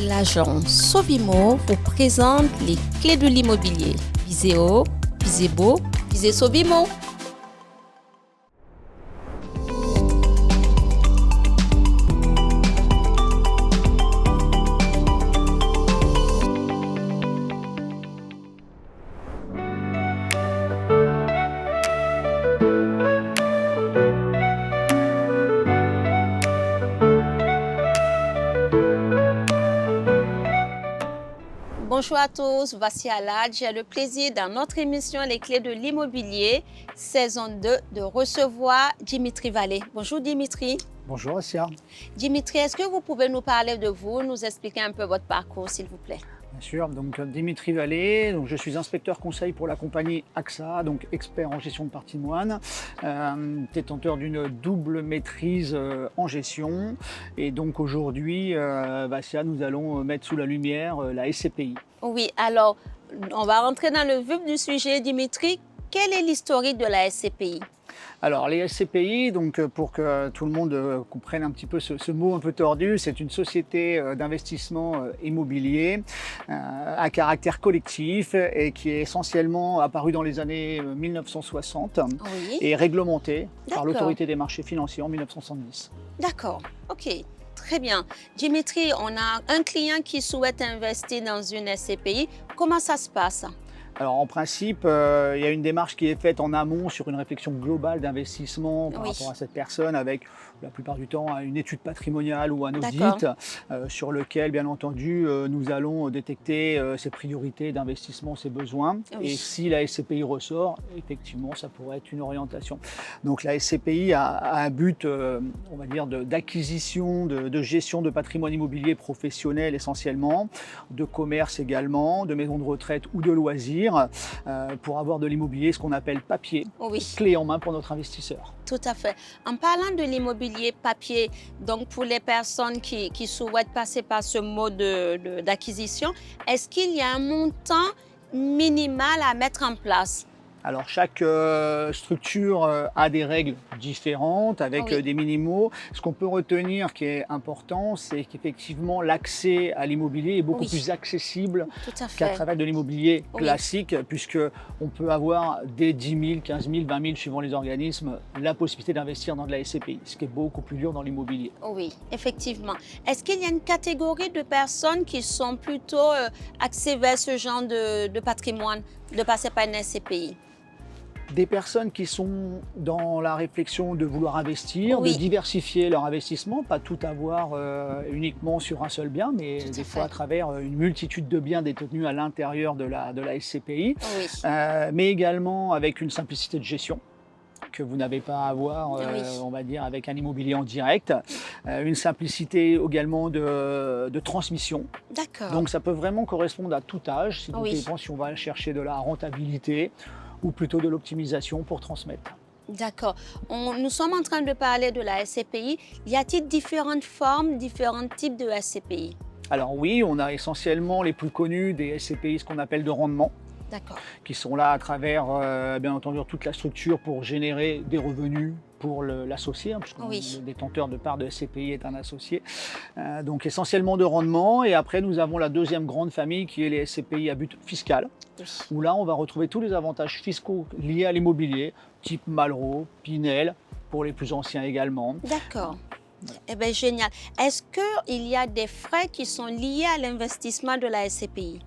l'agence Sovimo vous présente les clés de l'immobilier. Visez haut, visez beau, visez Sovimo. Bonjour à tous, voici Alad. J'ai le plaisir dans notre émission Les clés de l'immobilier, saison 2, de recevoir Dimitri Vallée. Bonjour Dimitri. Bonjour Assia. Dimitri, est-ce que vous pouvez nous parler de vous, nous expliquer un peu votre parcours s'il vous plaît? Bien sûr, donc Dimitri Vallée, donc je suis inspecteur conseil pour la compagnie AXA, donc expert en gestion de patrimoine, détenteur d'une double maîtrise en gestion. Et donc aujourd'hui, Assia, nous allons mettre sous la lumière la SCPI. Oui, alors on va rentrer dans le vif du sujet, Dimitri. Quelle est l'historique de la SCPI? Alors les SCPI, donc pour que tout le monde comprenne un petit peu ce mot un peu tordu, c'est une société d'investissement immobilier à caractère collectif et qui est essentiellement apparue dans les années 1960 et réglementée par l'autorité des marchés financiers en 1970. D'accord, ok. Très bien. Dimitri, on a un client qui souhaite investir dans une SCPI. Comment ça se passe? Alors en principe, il y a une démarche qui est faite en amont sur une réflexion globale d'investissement par rapport à cette personne avec la plupart du temps une étude patrimoniale ou un audit sur lequel bien entendu nous allons détecter ses priorités d'investissement, ses besoins et si la SCPI ressort, effectivement ça pourrait être une orientation. Donc la SCPI a un but on va dire d'acquisition, de gestion de patrimoine immobilier professionnel essentiellement, de commerce également, de maisons de retraite ou de loisirs. Pour avoir de l'immobilier, ce qu'on appelle papier, clé en main pour notre investisseur. Tout à fait. En parlant de l'immobilier papier, donc pour les personnes qui souhaitent passer par ce mode d'acquisition, est-ce qu'il y a un montant minimal à mettre en place? Alors chaque structure a des règles différentes avec des minimaux. Ce qu'on peut retenir qui est important, c'est qu'effectivement l'accès à l'immobilier est beaucoup plus accessible qu'à travers de l'immobilier classique, puisqu'on peut avoir dès 10 000, 15 000, 20 000 suivant les organismes, la possibilité d'investir dans de la SCPI, ce qui est beaucoup plus dur dans l'immobilier. Oui, effectivement. Est-ce qu'il y a une catégorie de personnes qui sont plutôt axées vers ce genre de patrimoine, de passer par une SCPI? Des personnes qui sont dans la réflexion de vouloir investir, de diversifier leur investissement, pas tout avoir uniquement sur un seul bien, mais des fois à travers une multitude de biens détenus à l'intérieur de la SCPI, mais également avec une simplicité de gestion que vous n'avez pas à avoir, on va dire, avec un immobilier en direct. Une simplicité également de transmission. D'accord. Donc ça peut vraiment correspondre à tout âge, si on va chercher de la rentabilité, ou plutôt de l'optimisation pour transmettre. D'accord. Nous sommes en train de parler de la SCPI. Y a-t-il différentes formes, différents types de SCPI? Alors oui, on a essentiellement les plus connus des SCPI, ce qu'on appelle de rendement, qui sont là à travers, bien entendu, toute la structure pour générer des revenus pour l'associé, puisque le détenteur de part de SCPI est un associé. Donc essentiellement de rendement. Et après, nous avons la deuxième grande famille qui est les SCPI à but fiscal, où là, on va retrouver tous les avantages fiscaux liés à l'immobilier, type Malraux, Pinel, pour les plus anciens également. D'accord. Voilà. Eh bien, génial. Est-ce qu'il y a des frais qui sont liés à l'investissement de la SCPI?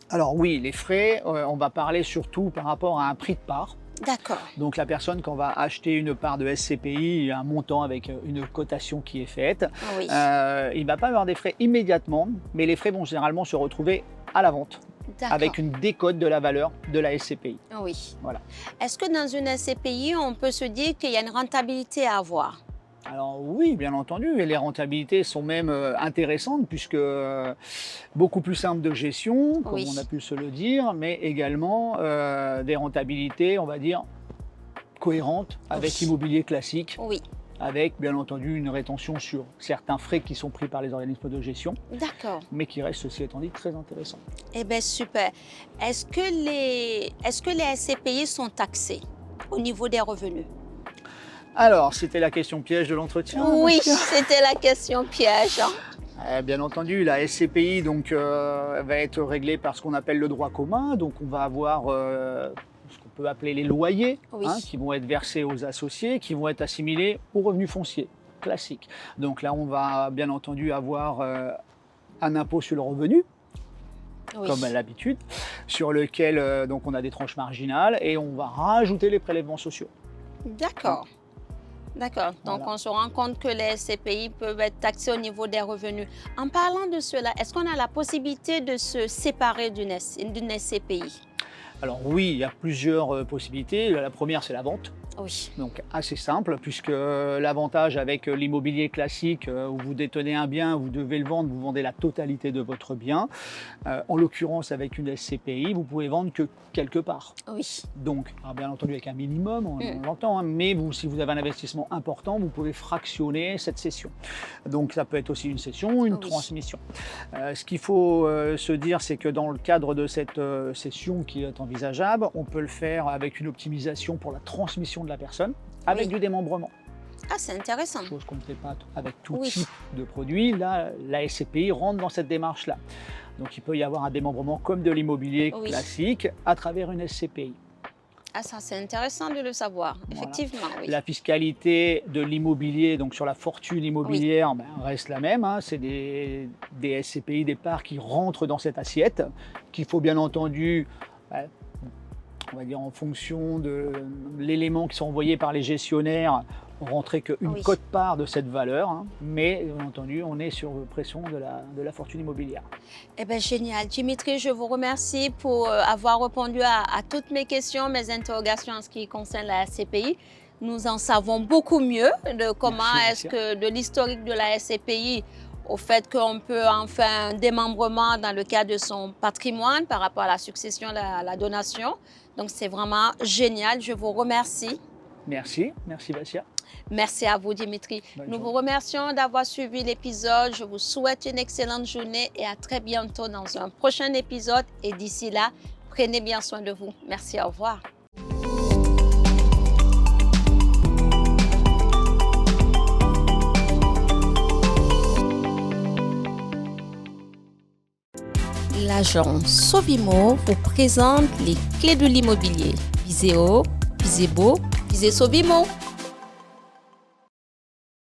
Alors oui, les frais, on va parler surtout par rapport à un prix de part. D'accord. Donc la personne, quand va acheter une part de SCPI, il y a un montant avec une cotation qui est faite. Il ne va pas avoir des frais immédiatement, mais les frais vont généralement se retrouver à la vente, avec une décote de la valeur de la SCPI. Oui. Voilà. Est-ce que dans une SCPI, on peut se dire qu'il y a une rentabilité à avoir? Alors oui, bien entendu, et les rentabilités sont même intéressantes puisque beaucoup plus simples de gestion, comme on a pu se le dire, mais également des rentabilités, on va dire, cohérentes avec l'immobilier classique. Avec bien entendu une rétention sur certains frais qui sont pris par les organismes de gestion, mais qui restent, ceci étant dit, très intéressants. Eh bien super. Est-ce que les SCPI sont taxés au niveau des revenus? Alors, c'était la question piège de l'entretien. Oui, c'était la question piège. Bien entendu, la SCPI donc, va être réglée par ce qu'on appelle le droit commun. Donc on va avoir ce qu'on peut appeler les loyers Oui. qui vont être versés aux associés, qui vont être assimilés aux revenus fonciers classiques. Donc là, on va bien entendu avoir un impôt sur le revenu, Oui. comme à l'habitude, sur lequel donc on a des tranches marginales et on va rajouter les prélèvements sociaux. D'accord. D'accord. Donc, Voilà. on se rend compte que les SCPI peuvent être taxés au niveau des revenus. En parlant de cela, est-ce qu'on a la possibilité de se séparer d'une SCPI? Alors oui, il y a plusieurs possibilités. La première, c'est la vente. Oui. Donc assez simple, puisque l'avantage avec l'immobilier classique, où vous détenez un bien, vous devez le vendre, vous vendez la totalité de votre bien. En l'occurrence, avec une SCPI, vous pouvez vendre que quelque part. Oui. Donc, alors bien entendu avec un minimum, on l'entend, hein, mais si vous avez un investissement important, vous pouvez fractionner cette cession. Donc ça peut être aussi une cession ou une transmission. Ce qu'il faut se dire, c'est que dans le cadre de cette cession qui est envisageable, on peut le faire avec une optimisation pour la transmission de la personne, avec du démembrement. Ah, c'est intéressant. Chose qu'on ne fait pas avec tout type de produit. Là, la SCPI rentre dans cette démarche-là. Donc il peut y avoir un démembrement comme de l'immobilier classique à travers une SCPI. Ah, ça, c'est intéressant de le savoir, effectivement. Oui. La fiscalité de l'immobilier, donc sur la fortune immobilière, reste la même. Hein. C'est des SCPI, des parts qui rentrent dans cette assiette, qu'il faut bien entendu, on va dire en fonction de l'élément qui sont envoyés par les gestionnaires, rentrer qu'une quote-part de cette valeur, hein. Mais bien entendu, on est sur pression de la fortune immobilière. Eh bien, génial. Dimitri, je vous remercie pour avoir répondu à toutes mes questions, mes interrogations en ce qui concerne la SCPI. Nous en savons beaucoup mieux de comment est-ce que, de l'historique de la SCPI, au fait qu'on peut en faire un démembrement dans le cadre de son patrimoine par rapport à la succession, la donation. Donc, c'est vraiment génial. Je vous remercie. Merci Vassia. Merci à vous, Dimitri. Nous vous remercions d'avoir suivi l'épisode. Je vous souhaite une excellente journée et à très bientôt dans un prochain épisode. Et d'ici là, prenez bien soin de vous. Merci, au revoir. L'agence Sovimo vous présente les clés de l'immobilier. Visez haut, visez beau, visez Sovimo.